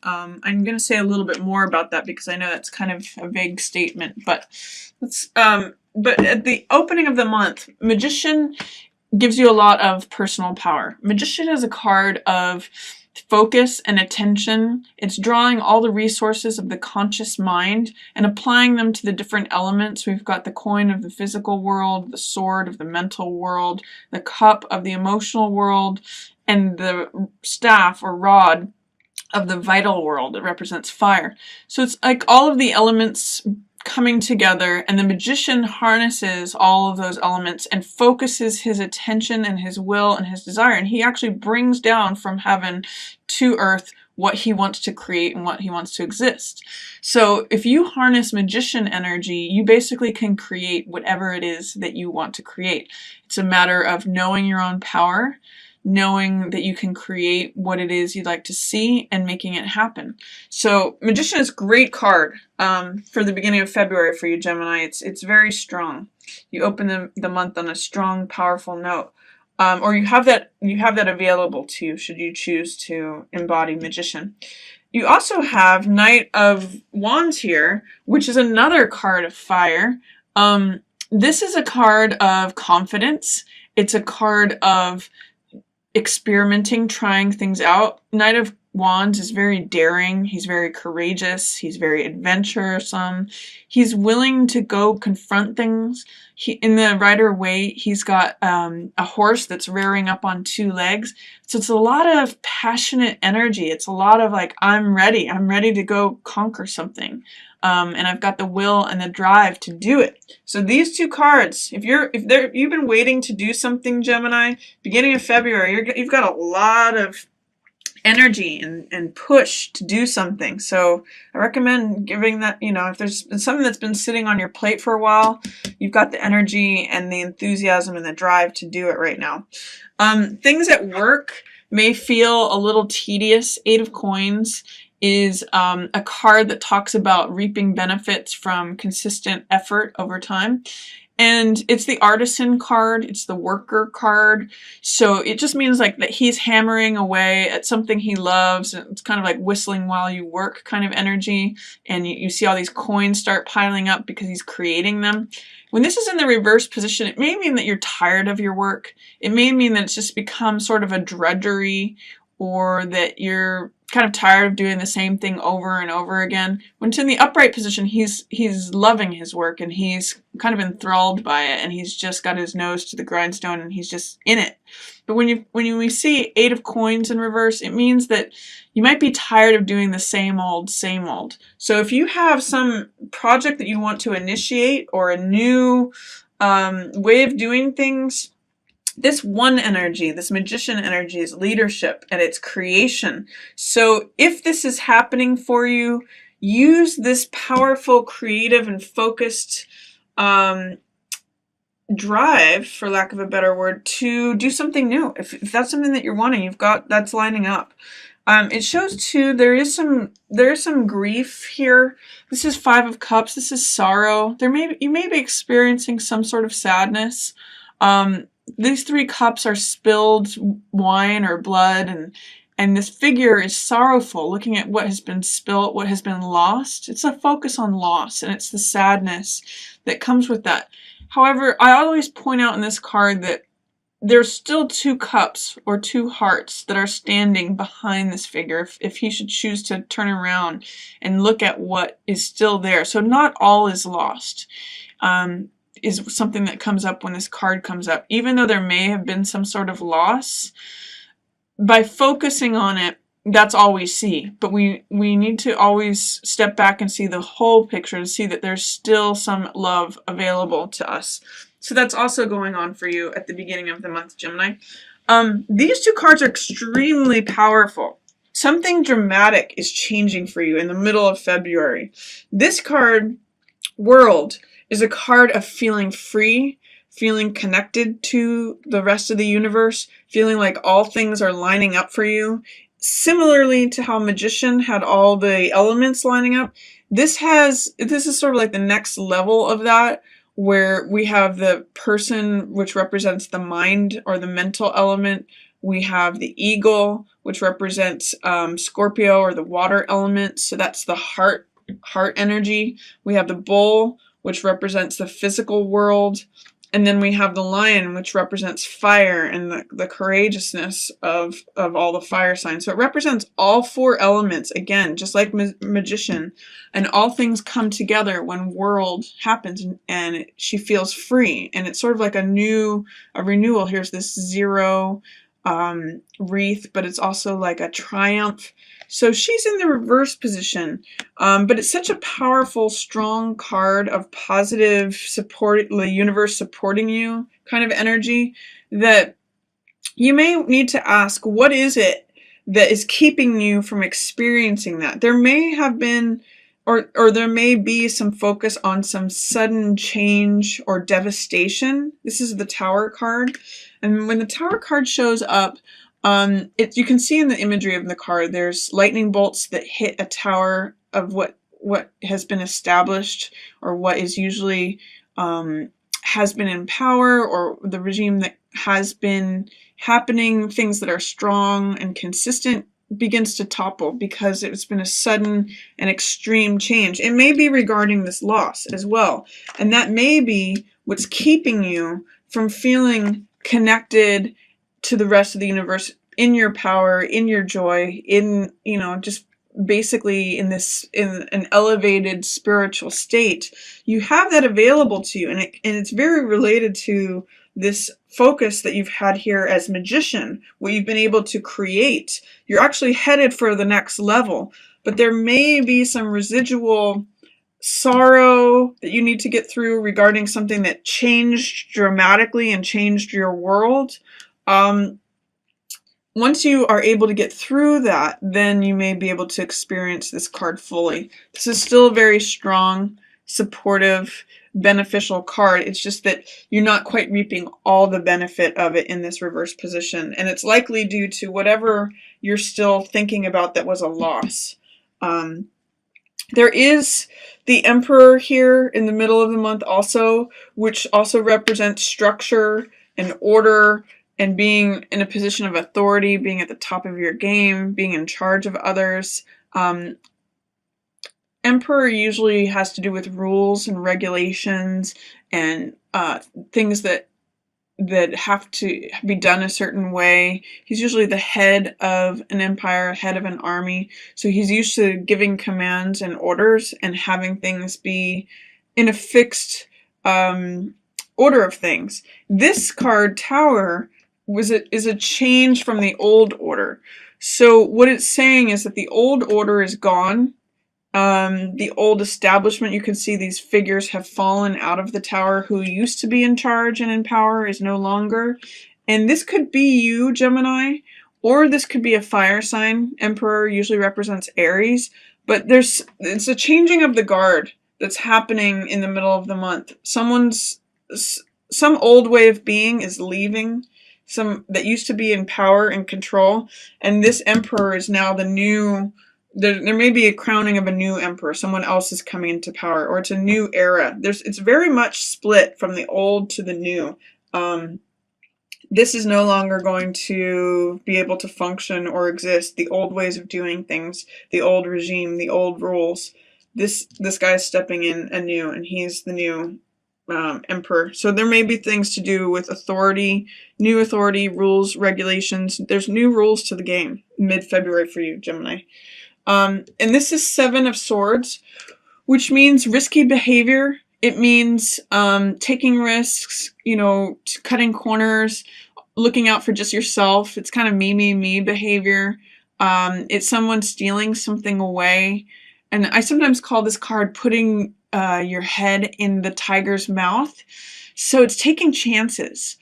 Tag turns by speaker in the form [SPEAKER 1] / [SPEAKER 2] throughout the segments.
[SPEAKER 1] I'm going to say a little bit more about that because I know that's kind of a vague statement, but but at the opening of the month, Magician gives you a lot of personal power. Magician is a card of focus and attention. It's drawing all the resources of the conscious mind and applying them to the different elements. We've got the coin of the physical world, the sword of the mental world, the cup of the emotional world, and the staff or rod of the vital world. It represents fire. So it's like all of the elements coming together, and the magician harnesses all of those elements and focuses his attention and his will and his desire, and he actually brings down from heaven to earth what he wants to create and what he wants to exist. So if you harness magician energy, you basically can create whatever it is that you want to create. It's a matter of knowing your own power, knowing that you can create what it is you'd like to see and making it happen. So Magician is a great card for the beginning of February for you, Gemini. It's very strong. You open the month on a strong, powerful note. Or you have that available to you should you choose to embody Magician. You also have Knight of Wands here, which is another card of fire. This is a card of confidence. It's a card of experimenting, trying things out. Knight of Wands is very daring. He's very courageous. He's very adventuresome. He's willing to go confront things. In the Rider Waite, he's got a horse that's rearing up on 2 legs. So it's a lot of passionate energy. It's a lot of like, I'm ready to go conquer something. And I've got the will and the drive to do it. So these 2 cards, if you've been waiting to do something, Gemini, beginning of February, you've got a lot of energy and push to do something. So I recommend giving that, if there's been something that's been sitting on your plate for a while, you've got the energy and the enthusiasm and the drive to do it right now. Things at work may feel a little tedious. 8 of Coins is a card that talks about reaping benefits from consistent effort over time. And it's the artisan card, it's the worker card. So it just means like that he's hammering away at something he loves. And it's kind of like whistling while you work kind of energy. And you see all these coins start piling up because he's creating them. When this is in the reverse position, it may mean that you're tired of your work. It may mean that it's just become sort of a drudgery, or that you're kind of tired of doing the same thing over and over again. When it's in the upright position, he's loving his work and he's kind of enthralled by it, and he's just got his nose to the grindstone and he's just in it. But when we see 8 of Coins in reverse, it means that you might be tired of doing the same old. So if you have some project that you want to initiate or a new way of doing things, this one energy, this magician energy, is leadership and it's creation. So if this is happening for you, use this powerful, creative, and focused drive, for lack of a better word, to do something new. If that's something that you're wanting, that's lining up. It shows too, there is some grief here. This is 5 of Cups. This is sorrow. You may be experiencing some sort of sadness. These 3 cups are spilled wine or blood, and this figure is sorrowful, looking at what has been spilt, what has been lost. It's a focus on loss, and it's the sadness that comes with that. However, I always point out in this card that there's still 2 cups or 2 hearts that are standing behind this figure if he should choose to turn around and look at what is still there. So not all is lost. Is something that comes up when this card comes up. Even though there may have been some sort of loss, by focusing on it, that's all we see. But we need to always step back and see the whole picture to see that there's still some love available to us. So that's also going on for you at the beginning of the month, Gemini. These 2 cards are extremely powerful. Something dramatic is changing for you in the middle of February. This card, World, is a card of feeling free, feeling connected to the rest of the universe, feeling like all things are lining up for you. Similarly to how Magician had all the elements lining up, this is sort of like the next level of that, where we have the person, which represents the mind or the mental element, We have the eagle, which represents Scorpio, or the water element. So that's the heart energy. We have the bull, which represents the physical world. And then we have the lion, which represents fire and the courageousness of all the fire signs. So it represents all 4 elements, again, just like magician. And all things come together when world happens, and she feels free. And it's sort of like a renewal. Here's this 0 wreath, but it's also like a triumph. So she's in the reverse position, but it's such a powerful, strong card of positive support, the universe supporting you kind of energy, that you may need to ask, what is it that is keeping you from experiencing that? There may have been, or there may be some focus on some sudden change or devastation. This is the Tower card. And when the Tower card shows up, you can see in the imagery of the card, there's lightning bolts that hit a tower of what has been established, or what is usually has been in power, or the regime that has been happening. Things that are strong and consistent begins to topple because it's been a sudden and extreme change. It may be regarding this loss as well, and that may be what's keeping you from feeling connected to the rest of the universe, in your power, in your joy, in, just basically in an elevated spiritual state. You have that available to you, and it's very related to this focus that you've had here as magician, what you've been able to create. You're actually headed for the next level, but there may be some residual sorrow that you need to get through regarding something that changed dramatically and changed your world. Once you are able to get through that, then you may be able to experience this card fully. This is still a very strong, supportive, beneficial card. It's just that you're not quite reaping all the benefit of it in this reverse position. And it's likely due to whatever you're still thinking about that was a loss. There is the Emperor here in the middle of the month also, which also represents structure and order, and being in a position of authority, being at the top of your game, being in charge of others. Emperor usually has to do with rules and regulations and things that have to be done a certain way. He's usually the head of an empire, head of an army. So he's used to giving commands and orders and having things be in a fixed order of things. This card, Tower, is a change from the old order. So what it's saying is that the old order is gone. The old establishment, you can see these figures have fallen out of the tower. Who used to be in charge and in power is no longer. And this could be you, Gemini, or this could be a fire sign. Emperor usually represents Aries, but it's a changing of the guard that's happening in the middle of the month. Some old way of being is leaving, some that used to be in power and control, and this Emperor is now the new. There may be a crowning of a new emperor. Someone else is coming into power, or it's a new era. It's very much split from the old to the new. This is no longer going to be able to function or exist. The old ways of doing things, the old regime, the old rules. This guy's stepping in anew, and he's the new emperor. So there may be things to do with authority, new authority, rules, regulations. There's new rules to the game mid-February for you, Gemini. And this is 7 of Swords, which means risky behavior. It means taking risks, cutting corners, looking out for just yourself. It's kind of me behavior. It's someone stealing something away. And I sometimes call this card putting your head in the tiger's mouth. So it's taking chances.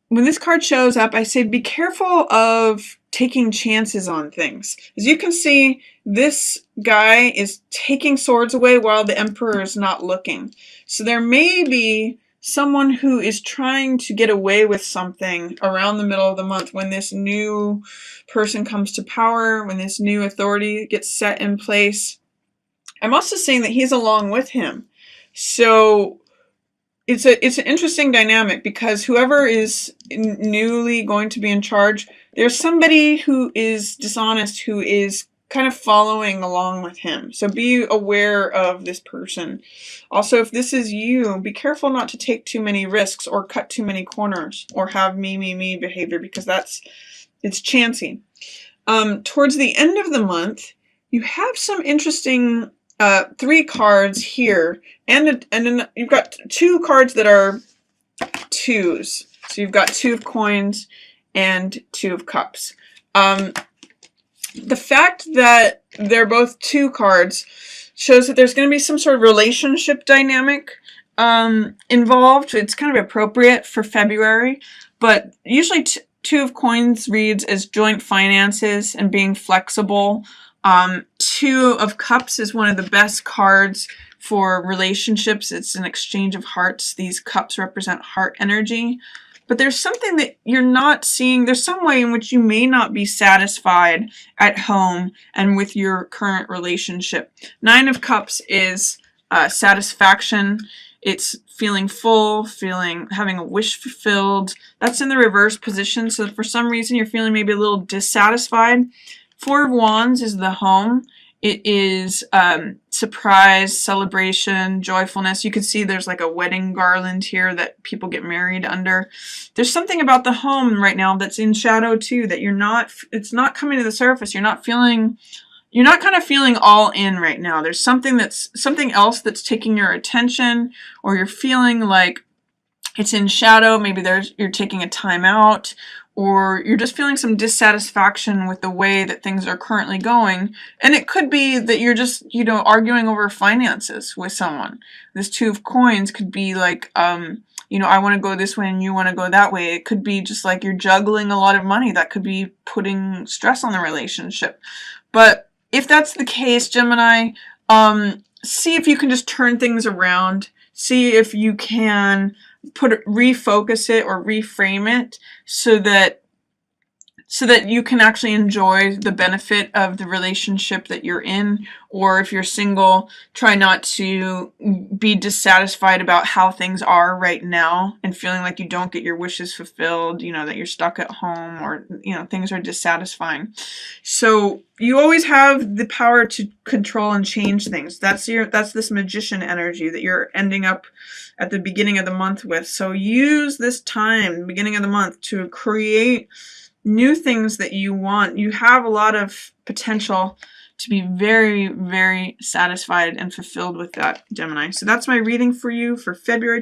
[SPEAKER 1] When this card shows up, I say be careful of taking chances on things. As you can see, this guy is taking swords away while the Emperor is not looking. So there may be someone who is trying to get away with something around the middle of the month when this new person comes to power, when this new authority gets set in place. I'm also saying that he's along with him. So it's an interesting dynamic because whoever is newly going to be in charge, there's somebody who is dishonest who is kind of following along with him. So be aware of this person. Also, if this is you, be careful not to take too many risks or cut too many corners or have me behavior, because it's chancy. Towards the end of the month, you have some interesting 3 cards here, and then you've got 2 cards that are 2s. So you've got 2 of coins and 2 of cups. The fact that they're both 2 cards shows that there's going to be some sort of relationship dynamic involved. It's kind of appropriate for February, but usually 2 of coins reads as joint finances and being flexible. 2 of cups is one of the best cards for relationships. It's an exchange of hearts. These cups represent heart energy. But there's something that you're not seeing. There's some way in which you may not be satisfied at home and with your current relationship. 9 of cups is satisfaction. It's feeling full, having a wish fulfilled. That's in the reverse position. So for some reason you're feeling maybe a little dissatisfied. 4 of wands is the home. It is surprise, celebration, joyfulness. You can see there's like a wedding garland here that people get married under. There's something about the home right now that's in shadow too, that it's not coming to the surface. You're not kind of feeling all in right now. There's something else that's taking your attention, or you're feeling like it's in shadow. Maybe you're taking a time out, or you're just feeling some dissatisfaction with the way that things are currently going. And it could be that you're just, arguing over finances with someone. This 2 of coins could be like, I want to go this way and you want to go that way. It could be just like you're juggling a lot of money. That could be putting stress on the relationship. But if that's the case, Gemini, see if you can just turn things around. See if you can refocus it or reframe it so that you can actually enjoy the benefit of the relationship that you're in. Or if you're single, try not to be dissatisfied about how things are right now and feeling like you don't get your wishes fulfilled, that you're stuck at home, or things are dissatisfying. So you always have the power to control and change things. That's this magician energy that you're ending up at the beginning of the month with. So use this time, beginning of the month, to create new things that you want. You have a lot of potential to be very, very satisfied and fulfilled with that, Gemini. So that's my reading for you for February